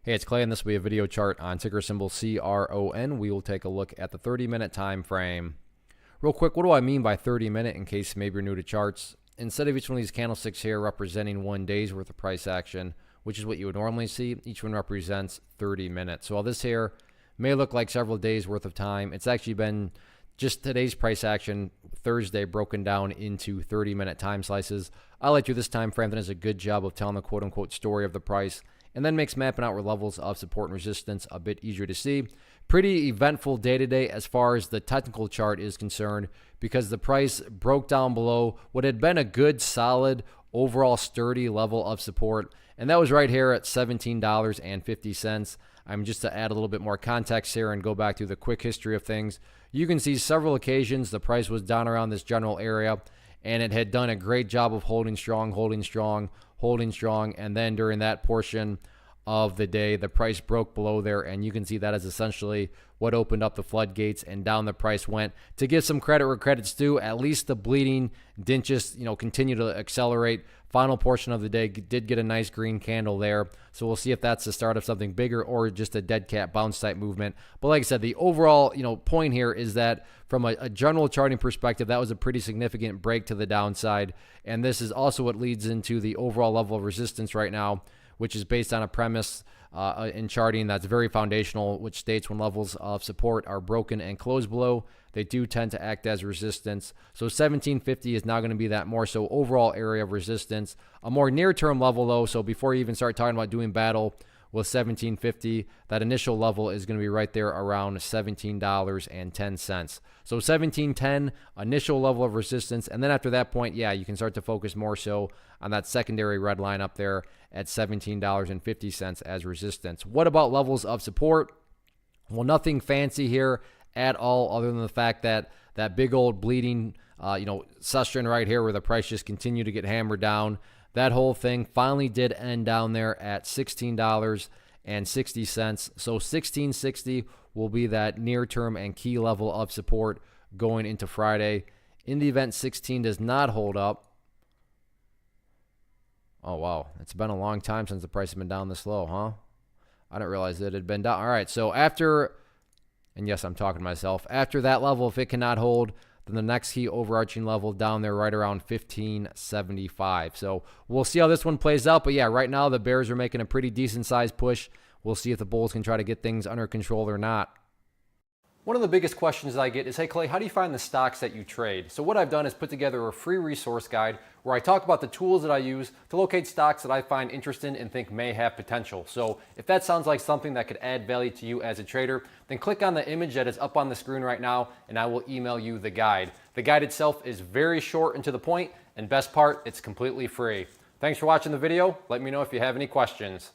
Hey, it's Clay, and this will be a video chart on ticker symbol CRON. We will take a look at the 30-minute time frame. Real quick, what do I mean by 30-minute in case maybe you're new to charts? Instead of each one of these candlesticks here representing 1 day's worth of price action, which is what you would normally see, each one represents 30 minutes. So while this here may look like several days worth of time, it's actually been just today's price action, Thursday, broken down into 30-minute time slices. I like to this time frame that does a good job of telling the quote-unquote story of the price, and then makes mapping out levels of support and resistance a bit easier to see. Pretty eventful day today as far as the technical chart is concerned, because the price broke down below what had been a good, solid, overall sturdy level of support, and that was right here at $17.50. Just to add a little bit more context here and go back to the quick history of things, you can see several occasions the price was down around this general area, and it had done a great job of holding strong, and then during that portion of the day, the price broke below there, and you can see that is essentially what opened up the floodgates, and down the price went. To give some credit where credit's due, at least the bleeding didn't just continue to accelerate. Final portion of the day did get a nice green candle there, so we'll see if that's the start of something bigger or just a dead cat bounce type movement. But like I said, the overall point here is that from a general charting perspective, that was a pretty significant break to the downside, and this is also what leads into the overall level of resistance right now, which is based on a premise in charting that's very foundational, which states when levels of support are broken and closed below, they do tend to act as resistance. So 1750 is now going to be that more so overall area of resistance. A more near-term level, though, so before you even start talking about doing battle with 1750, that initial level is going to be right there around $17.10. So 1710, initial level of resistance, and then after that point, yeah, you can start to focus more so on that secondary red line up there at $17.50 as resistance. What about levels of support? Well, nothing fancy here at all, other than the fact that that big old bleeding session right here where the price just continued to get hammered down, that whole thing finally did end down there at $16.60. So 1660 will be that near-term and key level of support going into Friday. In the event 16 does not hold up, oh, wow, it's been a long time since the price has been down this low, huh? I didn't realize that it had been down. All right, so after, and yes, I'm talking to myself, after that level, if it cannot hold, then the next key overarching level down there right around 1575. So we'll see how this one plays out. But yeah, right now the bears are making a pretty decent sized push. We'll see if the bulls can try to get things under control or not. One of the biggest questions I get is, hey Clay, how do you find the stocks that you trade? So what I've done is put together a free resource guide where I talk about the tools that I use to locate stocks that I find interesting and think may have potential. So if that sounds like something that could add value to you as a trader, then click on the image that is up on the screen right now and I will email you the guide. The guide itself is very short and to the point, and best part, it's completely free. Thanks for watching the video. Let me know if you have any questions.